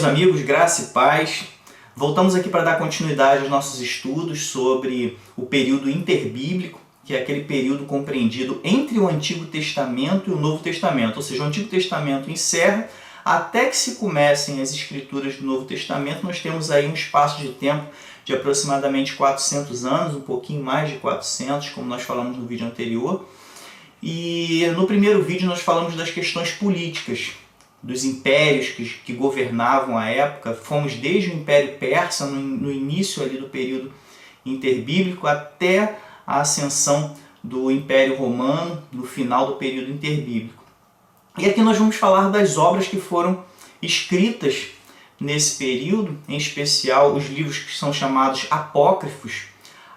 meus amigos, graça e paz. Voltamos aqui para dar continuidade aos nossos estudos sobre o período interbíblico, que é aquele período compreendido entre o Antigo Testamento e o Novo Testamento. Ou seja, o Antigo Testamento encerra, até que se comecem as escrituras do Novo Testamento, nós temos aí um espaço de tempo de aproximadamente 400 anos, um pouquinho mais de 400, como nós falamos no vídeo anterior. E no primeiro vídeo nós falamos das questões políticas, dos impérios que governavam a época. Fomos desde o Império Persa, no início ali do período interbíblico, até a ascensão do Império Romano, no final do período interbíblico. E aqui nós vamos falar das obras que foram escritas nesse período, em especial os livros que são chamados apócrifos.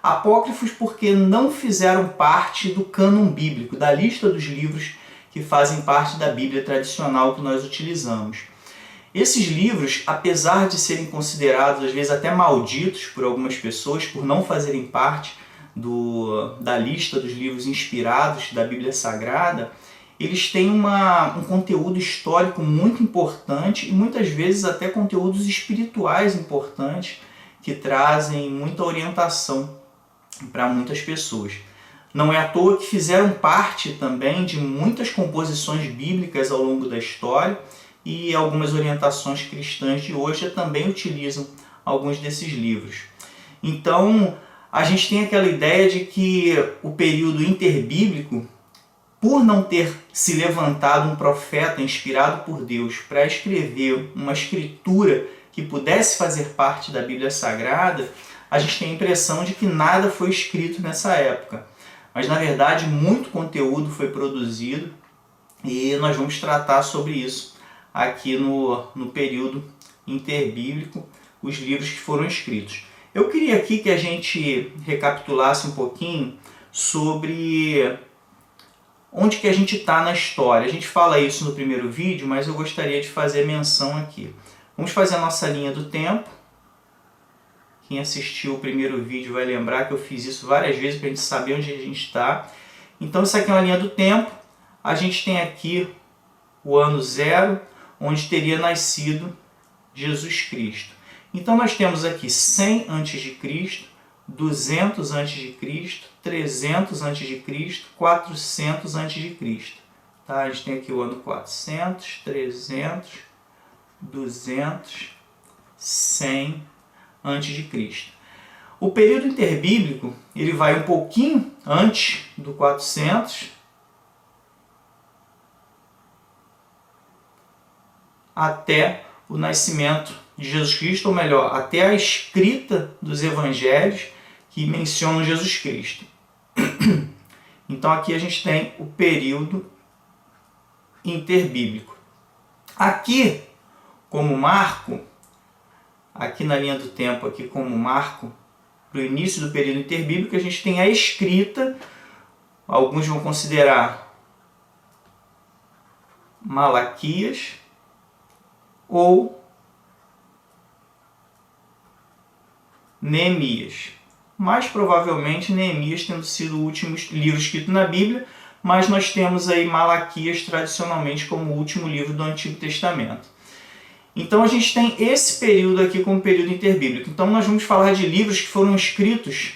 Apócrifos porque não fizeram parte do cânon bíblico, da lista dos livros que fazem parte da Bíblia tradicional que nós utilizamos. Esses livros, apesar de serem considerados às vezes até malditos por algumas pessoas por não fazerem parte da lista dos livros inspirados da Bíblia Sagrada, eles têm um conteúdo histórico muito importante e muitas vezes até conteúdos espirituais importantes que trazem muita orientação para muitas pessoas. Não é à toa que fizeram parte também de muitas composições bíblicas ao longo da história, e algumas orientações cristãs de hoje também utilizam alguns desses livros. Então, a gente tem aquela ideia de que o período interbíblico, por não ter se levantado um profeta inspirado por Deus para escrever uma escritura que pudesse fazer parte da Bíblia Sagrada, a gente tem a impressão de que nada foi escrito nessa época. Mas, na verdade, muito conteúdo foi produzido e nós vamos tratar sobre isso aqui no período interbíblico, os livros que foram escritos. Eu queria aqui que a gente recapitulasse um pouquinho sobre onde que a gente está na história. A gente fala isso no primeiro vídeo, mas eu gostaria de fazer menção aqui. Vamos fazer a nossa linha do tempo. Quem assistiu o primeiro vídeo vai lembrar que eu fiz isso várias vezes para a gente saber onde a gente está. Então, isso aqui é uma linha do tempo. A gente tem aqui o ano zero, onde teria nascido Jesus Cristo. Então, nós temos aqui 100 a.C., 200 a.C., 300 a.C., 400 a.C. Tá? A gente tem aqui o ano 400, 300, 200, 100 antes de Cristo. O período interbíblico ele vai um pouquinho antes do 400 até o nascimento de Jesus Cristo, ou melhor, até a escrita dos evangelhos que mencionam Jesus Cristo. Então aqui a gente tem o período interbíblico. Aqui, como marco, aqui na linha do tempo, aqui como marco para o início do período interbíblico, a gente tem a escrita, alguns vão considerar Malaquias ou Neemias. Mais provavelmente Neemias tendo sido o último livro escrito na Bíblia, mas nós temos aí Malaquias tradicionalmente como o último livro do Antigo Testamento. Então a gente tem esse período aqui como período interbíblico. Então nós vamos falar de livros que foram escritos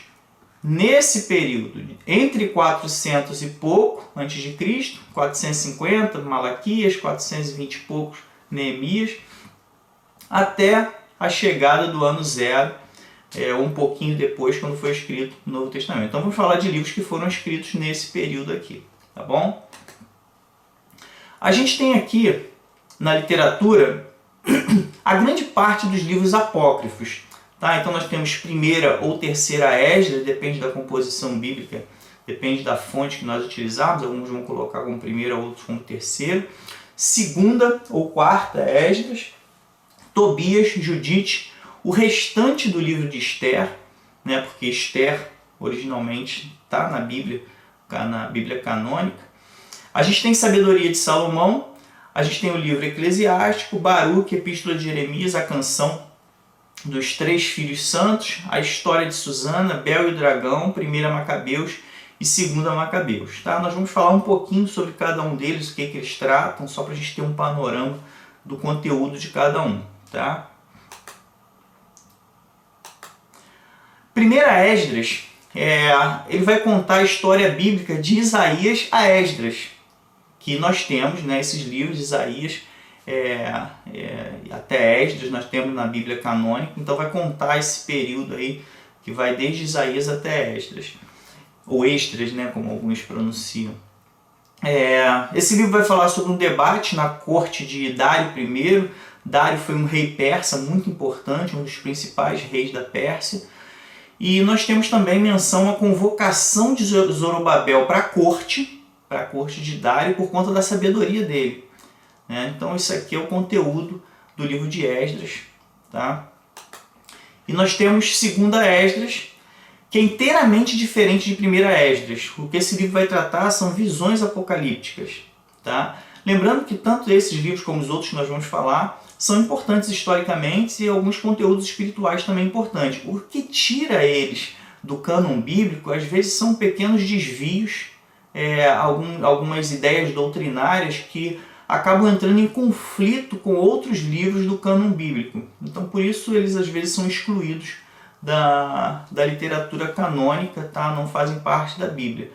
nesse período, entre 400 e pouco antes de Cristo, 450 Malaquias, 420 e poucos Neemias, até a chegada do ano zero, um pouquinho depois, quando foi escrito o Novo Testamento. Então vamos falar de livros que foram escritos nesse período aqui, tá bom? A gente tem aqui na literatura a grande parte dos livros apócrifos. Tá? Então nós temos primeira ou terceira Esdras, depende da composição bíblica, depende da fonte que nós utilizarmos, alguns vão colocar como primeira, outros como terceira. Segunda ou quarta Esdras, Tobias, Judite, o restante do livro de Esther, né? Porque Esther originalmente está na Bíblia canônica. A gente tem Sabedoria de Salomão, a gente tem o livro Eclesiástico, Baruque, Epístola de Jeremias, a canção dos três filhos santos, a história de Susana, Bel e o Dragão, 1 Macabeus e 2 Macabeus. Tá? Nós vamos falar um pouquinho sobre cada um deles, o que eles tratam, só para a gente ter um panorama do conteúdo de cada um. tá? Primeira Esdras, ele vai contar a história bíblica de Isaías a Esdras, que nós temos, né, esses livros de Isaías até Esdras, nós temos na Bíblia canônica, então vai contar esse período aí, que vai desde Isaías até Esdras, ou Esdras, né, como alguns pronunciam. Esse livro vai falar sobre um debate na corte de Dário I. Dário foi um rei persa muito importante, um dos principais reis da Pérsia. E nós temos também menção à convocação de Zorobabel para a corte de Dário por conta da sabedoria dele, né? Então isso aqui é o conteúdo do livro de Esdras, tá? E nós temos segunda Esdras, que é inteiramente diferente de primeira Esdras. O que esse livro vai tratar são visões apocalípticas, tá? Lembrando que tanto esses livros como os outros que nós vamos falar são importantes historicamente e alguns conteúdos espirituais também importantes. O que tira eles do cânon bíblico, às vezes, são pequenos desvios, algumas ideias doutrinárias que acabam entrando em conflito com outros livros do cânon bíblico. Então, por isso, eles às vezes são excluídos da literatura canônica, tá? Não fazem parte da Bíblia.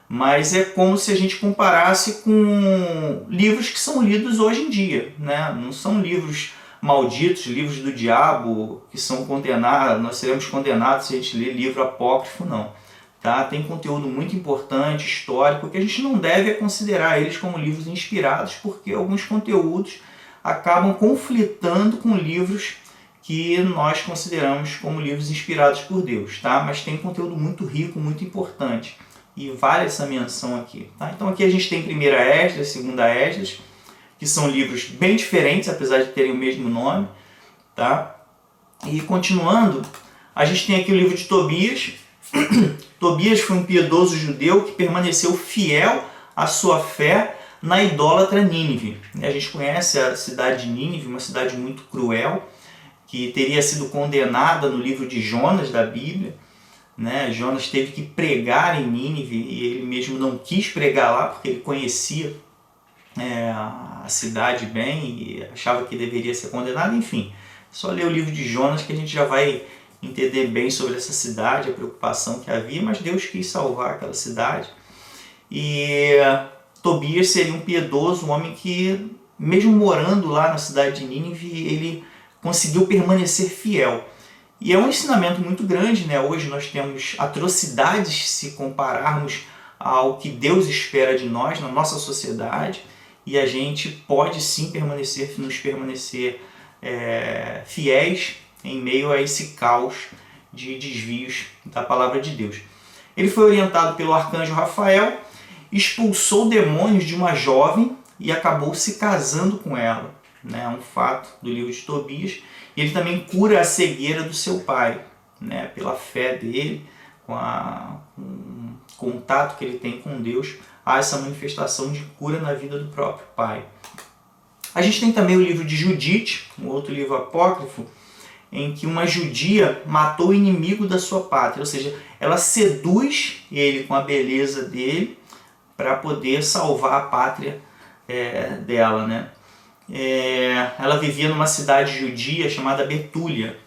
Mas é como se a gente comparasse com livros que são lidos hoje em dia, né? Não são livros malditos, livros do diabo, que são condenados, nós seremos condenados se a gente ler livro apócrifo, não. Tá? Tem conteúdo muito importante, histórico, que a gente não deve considerar eles como livros inspirados, porque alguns conteúdos acabam conflitando com livros que nós consideramos como livros inspirados por Deus. Tá? Mas tem conteúdo muito rico, muito importante. E vale essa menção aqui. Tá? Então aqui a gente tem primeira Esdras, segunda Esdras, que são livros bem diferentes, apesar de terem o mesmo nome. Tá? E continuando, a gente tem aqui o livro de Tobias. Tobias foi um piedoso judeu que permaneceu fiel à sua fé na idólatra Nínive. A gente conhece a cidade de Nínive, uma cidade muito cruel, que teria sido condenada no livro de Jonas da Bíblia. Né? Jonas teve que pregar em Nínive e ele mesmo não quis pregar lá porque ele conhecia a cidade bem e achava que deveria ser condenado. Enfim, só ler o livro de Jonas que a gente já vai entender bem sobre essa cidade, a preocupação que havia, mas Deus quis salvar aquela cidade. E Tobias seria um piedoso, um homem que, mesmo morando lá na cidade de Nínive, ele conseguiu permanecer fiel. E é um ensinamento muito grande, né? Hoje nós temos atrocidades se compararmos ao que Deus espera de nós na nossa sociedade, e a gente pode sim nos permanecer fiéis em meio a esse caos de desvios da palavra de Deus. Ele foi orientado pelo arcanjo Rafael, expulsou demônios de uma jovem e acabou se casando com ela. É um fato do livro de Tobias. E ele também cura a cegueira do seu pai, né? Pela fé dele, com o contato que ele tem com Deus, há essa manifestação de cura na vida do próprio pai. A gente tem também o livro de Judite, um outro livro apócrifo, em que uma judia matou o inimigo da sua pátria, ou seja, ela seduz ele com a beleza dele para poder salvar a pátria dela, né? Ela vivia numa cidade judia chamada Betúlia.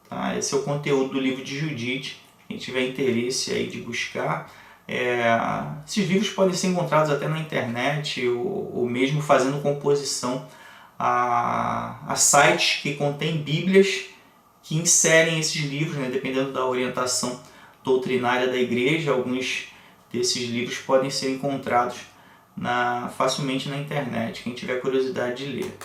Tá? Esse é o conteúdo do livro de Judite. Quem tiver interesse aí de buscar, esses livros podem ser encontrados até na internet ou mesmo fazendo composição a sites que contêm bíblias que inserem esses livros, né? Dependendo da orientação doutrinária da igreja. Alguns desses livros podem ser encontrados facilmente na internet, quem tiver curiosidade de ler.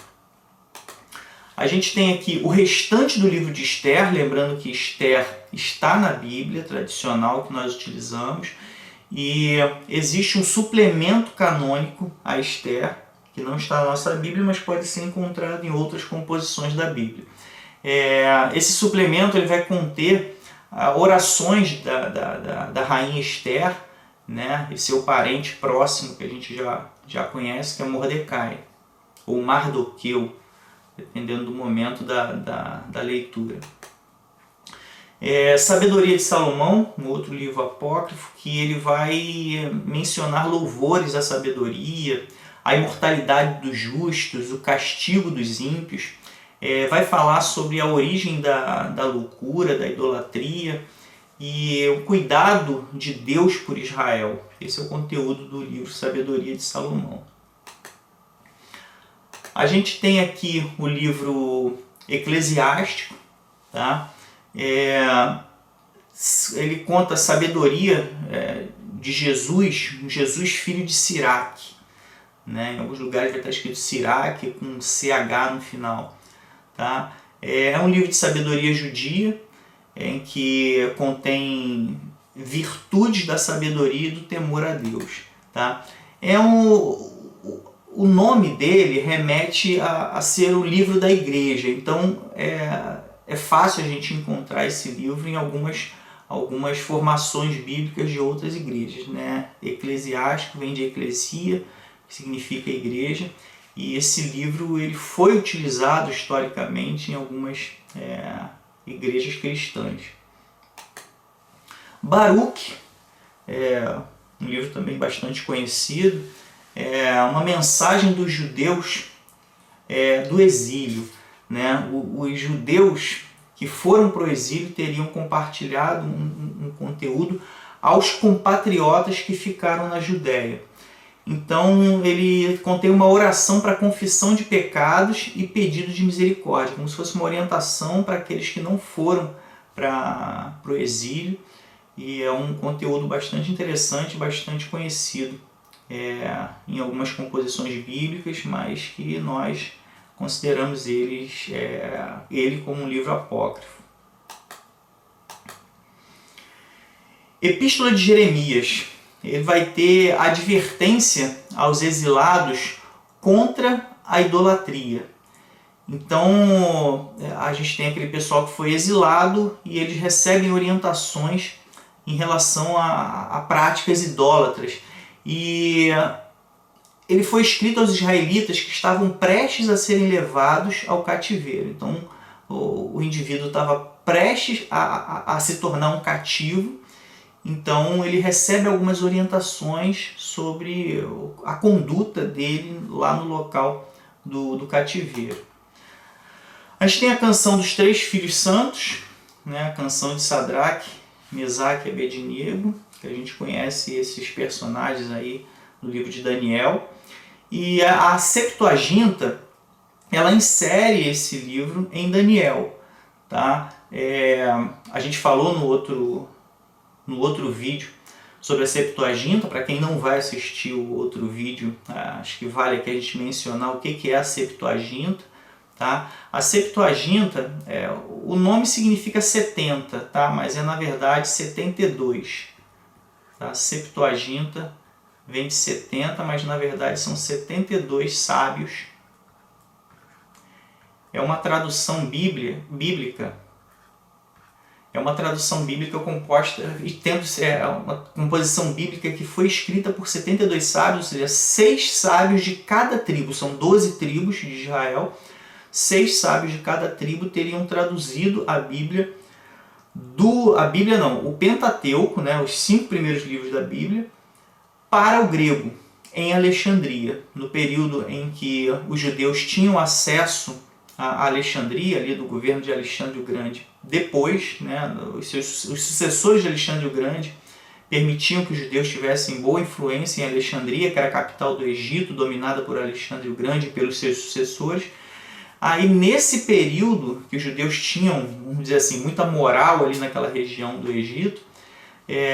A gente tem aqui o restante do livro de Esther, lembrando que Esther está na Bíblia tradicional que nós utilizamos, e existe um suplemento canônico a Esther, que não está na nossa Bíblia, mas pode ser encontrado em outras composições da Bíblia. Esse suplemento ele vai conter orações da rainha Esther, né, e seu parente próximo que a gente já conhece, que é Mordecai, ou Mardoqueu, dependendo do momento da leitura. Sabedoria de Salomão, um outro livro apócrifo, que ele vai mencionar louvores à sabedoria, a imortalidade dos justos, o castigo dos ímpios. vai falar sobre a origem da loucura, da idolatria e o cuidado de Deus por Israel. Esse é o conteúdo do livro Sabedoria de Salomão. A gente tem aqui o livro Eclesiástico, tá? Ele conta a sabedoria de Jesus, Jesus filho de Siraque, né? Em alguns lugares vai estar escrito Siraque com CH no final, tá? É um livro de sabedoria judia, em que contém virtudes da sabedoria e do temor a Deus, tá? O nome dele remete a ser o livro da igreja, então é fácil a gente encontrar esse livro em algumas formações bíblicas de outras igrejas, né? Eclesiástico vem de eclesia, que significa igreja, e esse livro ele foi utilizado historicamente em algumas igrejas cristãs. Baruque é um livro também bastante conhecido, é uma mensagem dos judeus do exílio, né? Os judeus que foram para o exílio teriam compartilhado um conteúdo aos compatriotas que ficaram na Judéia. Então ele contém uma oração para confissão de pecados e pedido de misericórdia, como se fosse uma orientação para aqueles que não foram para o exílio, e é um conteúdo bastante interessante, bastante conhecido em algumas composições bíblicas, mas que nós consideramos ele como um livro apócrifo. Epístola de Jeremias. Ele vai ter advertência aos exilados contra a idolatria. Então, a gente tem aquele pessoal que foi exilado e eles recebem orientações em relação a práticas idólatras. E ele foi escrito aos israelitas que estavam prestes a serem levados ao cativeiro. Então, o indivíduo estava prestes a se tornar um cativo. Então ele recebe algumas orientações sobre a conduta dele lá no local do cativeiro. A gente tem a canção dos três filhos santos, né? A canção de Sadraque, Mesaque e Abednego, que a gente conhece esses personagens aí no livro de Daniel. E a Septuaginta, ela insere esse livro em Daniel, tá? A gente falou no outro vídeo sobre a Septuaginta. Para quem não vai assistir o outro vídeo, acho que vale aqui a gente mencionar o que é a Septuaginta, tá? A Septuaginta, o nome significa 70, tá? Mas é na verdade 72. Tá? Septuaginta vem de 70, mas na verdade são 72 sábios. É uma tradução bíblica. É uma tradução bíblica composta e tendo uma composição bíblica que foi escrita por 72 sábios, ou seja, 6 sábios de cada tribo. São 12 tribos de Israel. 6 sábios de cada tribo teriam traduzido a Bíblia o Pentateuco, né, os 5 primeiros livros da Bíblia, para o grego, em Alexandria, no período em que os judeus tinham acesso a Alexandria, ali do governo de Alexandre o Grande. Depois, né, os sucessores de Alexandre o Grande permitiam que os judeus tivessem boa influência em Alexandria, que era a capital do Egito, dominada por Alexandre o Grande e pelos seus sucessores. Aí, nesse período que os judeus tinham, vamos dizer assim, muita moral ali naquela região do Egito,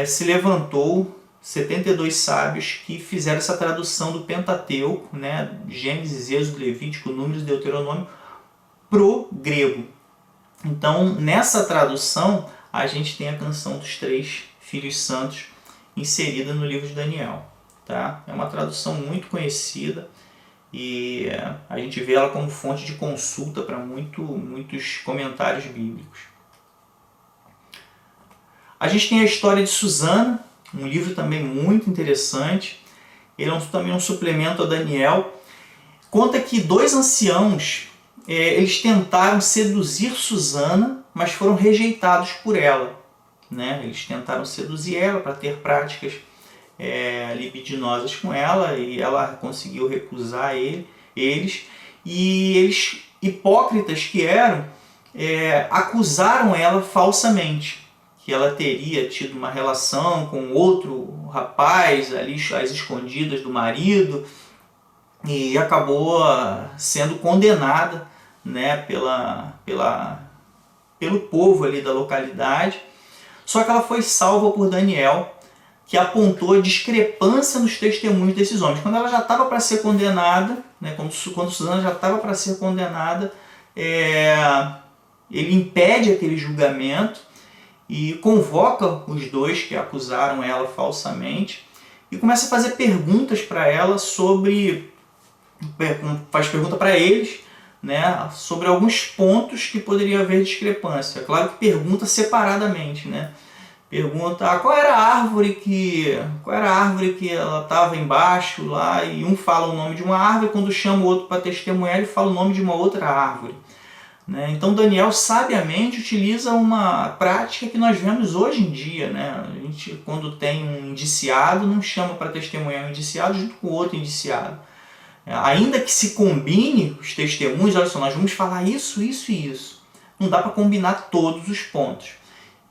se levantou 72 sábios que fizeram essa tradução do Pentateuco, né, Gênesis, Êxodo, Levítico, Números e Deuteronômio, pro grego. Então, nessa tradução, a gente tem a canção dos três filhos santos inserida no livro de Daniel. Tá? É uma tradução muito conhecida e a gente vê ela como fonte de consulta para muitos comentários bíblicos. A gente tem a história de Susana, um livro também muito interessante. Ele é também um suplemento a Daniel. Conta que 2 anciãos eles tentaram seduzir Susana, mas foram rejeitados por ela. Né? Eles tentaram seduzir ela para ter práticas libidinosas com ela, e ela conseguiu recusar eles, e eles hipócritas que eram, acusaram ela falsamente, que ela teria tido uma relação com outro rapaz ali às escondidas do marido, e acabou sendo condenada, né, pelo povo ali da localidade. Só que ela foi salva por Daniel, que apontou a discrepância nos testemunhos desses homens. Quando ela já estava para ser condenada, né, quando Susana já estava para ser condenada, ele impede aquele julgamento e convoca os dois que acusaram ela falsamente e começa a fazer perguntas para ela faz pergunta para eles, né, sobre alguns pontos que poderia haver discrepância. É claro que pergunta separadamente, né? Pergunta qual era a árvore que ela estava embaixo lá, e um fala o nome de uma árvore, quando chama o outro para testemunhar ele fala o nome de uma outra árvore, né? Então Daniel sabiamente utiliza uma prática que nós vemos hoje em dia, né? A gente, quando tem um indiciado, não chama para testemunhar um indiciado junto com o outro indiciado. Ainda que se combine os testemunhos, olha só, nós vamos falar isso, isso e isso. Não dá para combinar todos os pontos.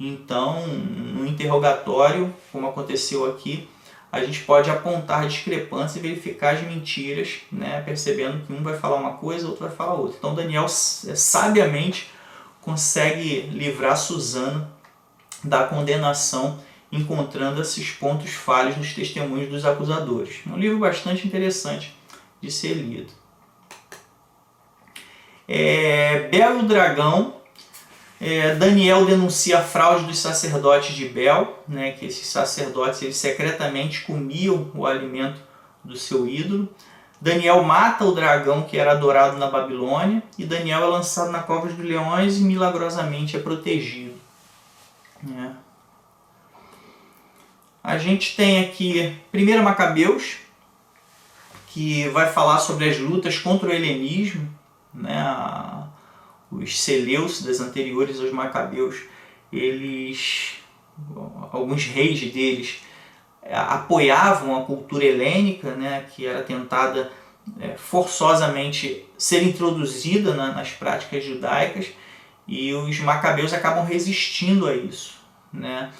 Então, no interrogatório, como aconteceu aqui, a gente pode apontar discrepância e verificar as mentiras, né, percebendo que um vai falar uma coisa, o outro vai falar outra. Então Daniel sabiamente consegue livrar Susana da condenação, encontrando esses pontos falhos nos testemunhos dos acusadores. Um livro bastante interessante de ser lido. Bel e o Dragão. Daniel denuncia a fraude dos sacerdotes de Bel, né, que esses sacerdotes eles secretamente comiam o alimento do seu ídolo. Daniel mata o dragão que era adorado na Babilônia, e Daniel é lançado na cova dos leões e milagrosamente é protegido. A gente tem aqui 1 Macabeus, que vai falar sobre as lutas contra o helenismo, né? Os seleucidas anteriores aos macabeus, alguns reis deles apoiavam a cultura helênica, né, que era tentada forçosamente ser introduzida nas práticas judaicas, e os macabeus acabam resistindo a isso, né?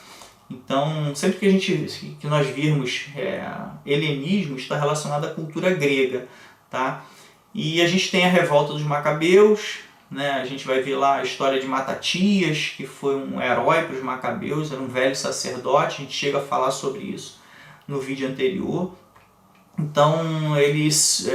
Então, sempre que nós virmos helenismo, está relacionado à cultura grega, tá? E a gente tem a revolta dos macabeus, né? A gente vai ver lá a história de Matatias, que foi um herói para os macabeus, era um velho sacerdote, a gente chega a falar sobre isso no vídeo anterior. Então eles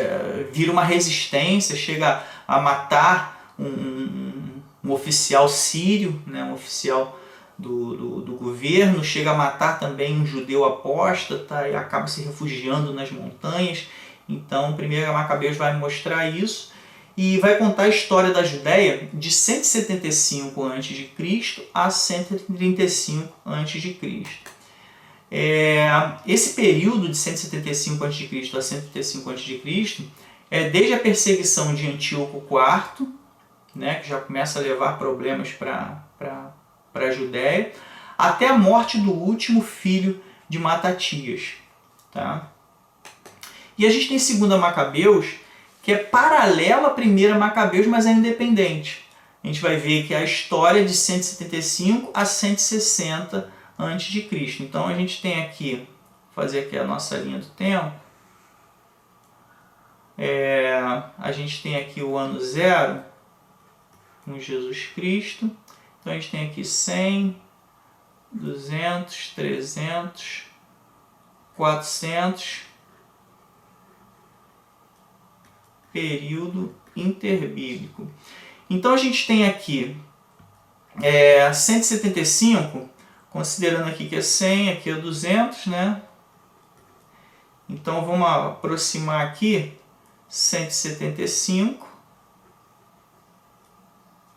viram uma resistência, chega a matar um oficial sírio, né? Um oficial do governo, chega a matar também um judeu apóstata e acaba se refugiando nas montanhas. Então 1 Macabeus vai mostrar isso e vai contar a história da Judéia de 175 a.C. a 135 a.C. Esse período de 175 a.C. a 135 a.C. é desde a perseguição de Antíoco IV, né, que já começa a levar problemas para a Judéia, até a morte do último filho de Matatias. Tá? E a gente tem 2 Macabeus, que é paralela a 1 Macabeus, mas é independente. A gente vai ver que é a história de 175 a 160 a.C. Então a gente tem aqui, vou fazer aqui a nossa linha do tempo, a gente tem aqui o ano 0, com Jesus Cristo. Então a gente tem aqui 100, 200, 300, 400, período interbíblico. Então a gente tem aqui 175, considerando aqui que é 100, aqui é 200, né? Então vamos aproximar aqui 175,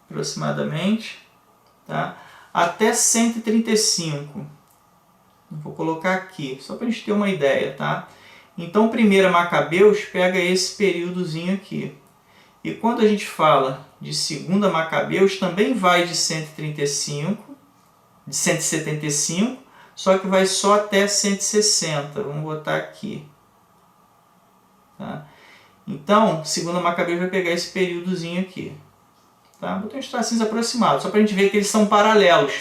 aproximadamente, tá? Até 135. Vou colocar aqui, só para a gente ter uma ideia, tá? Então 1 Macabeus pega esse períodozinho aqui. E quando a gente fala de 2 Macabeus, também vai de 135, de 175, só que vai só até 160. Vamos botar aqui. Tá? Então, 2 Macabeus vai pegar esse períodozinho aqui. Tá? Botei uns tracinhos aproximados, só para a gente ver que eles são paralelos.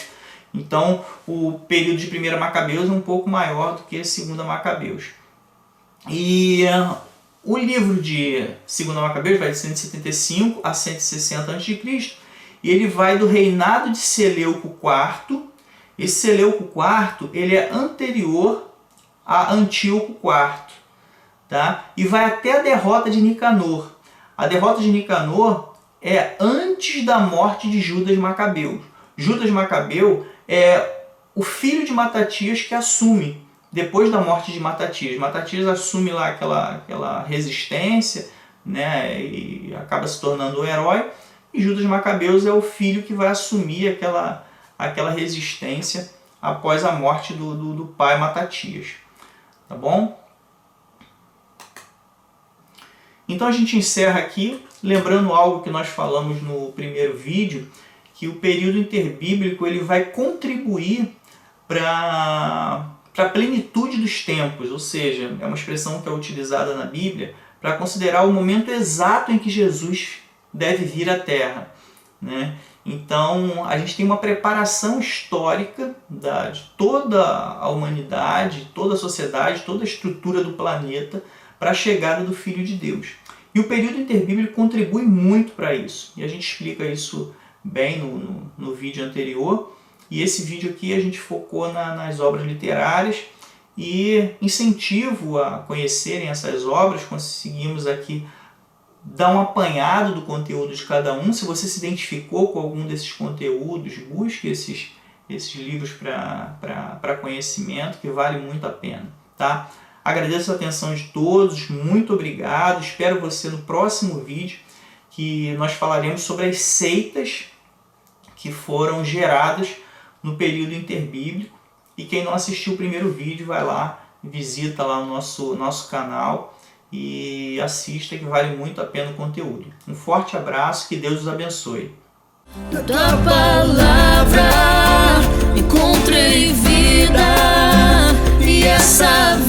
Então, o período de 1 Macabeus é um pouco maior do que 2 Macabeus. E o livro de 2 Macabeus vai de 175 a 160 a.C. E ele vai do reinado de Seleuco IV. Esse Seleuco IV ele é anterior a Antíoco IV. Tá? E vai até a derrota de Nicanor. A derrota de Nicanor é antes da morte de Judas Macabeu. Judas Macabeu é o filho de Matatias que assume depois da morte de Matatias. Matatias assume lá aquela resistência, né, e acaba se tornando o herói. E Judas Macabeus é o filho que vai assumir aquela resistência após a morte do pai Matatias. Tá bom? Então a gente encerra aqui, lembrando algo que nós falamos no primeiro vídeo, que o período interbíblico ele vai contribuir para a plenitude dos tempos, ou seja, é uma expressão que é utilizada na Bíblia para considerar o momento exato em que Jesus deve vir à Terra, né? Então a gente tem uma preparação histórica de toda a humanidade, toda a sociedade, toda a estrutura do planeta para a chegada do Filho de Deus. E o período interbíblico contribui muito para isso. E a gente explica isso bem no vídeo anterior. E esse vídeo aqui a gente focou nas obras literárias e incentivo a conhecerem essas obras. Conseguimos aqui dar um apanhado do conteúdo de cada um. Se você se identificou com algum desses conteúdos, busque esses livros para conhecimento, que vale muito a pena. Tá? Agradeço a atenção de todos, muito obrigado. Espero você no próximo vídeo, que nós falaremos sobre as seitas que foram geradas no período interbíblico. E quem não assistiu o primeiro vídeo, vai lá, visita lá o nosso canal e assista, que vale muito a pena o conteúdo. Um forte abraço, que Deus os abençoe. Na tua palavra encontrei vida, e essa vida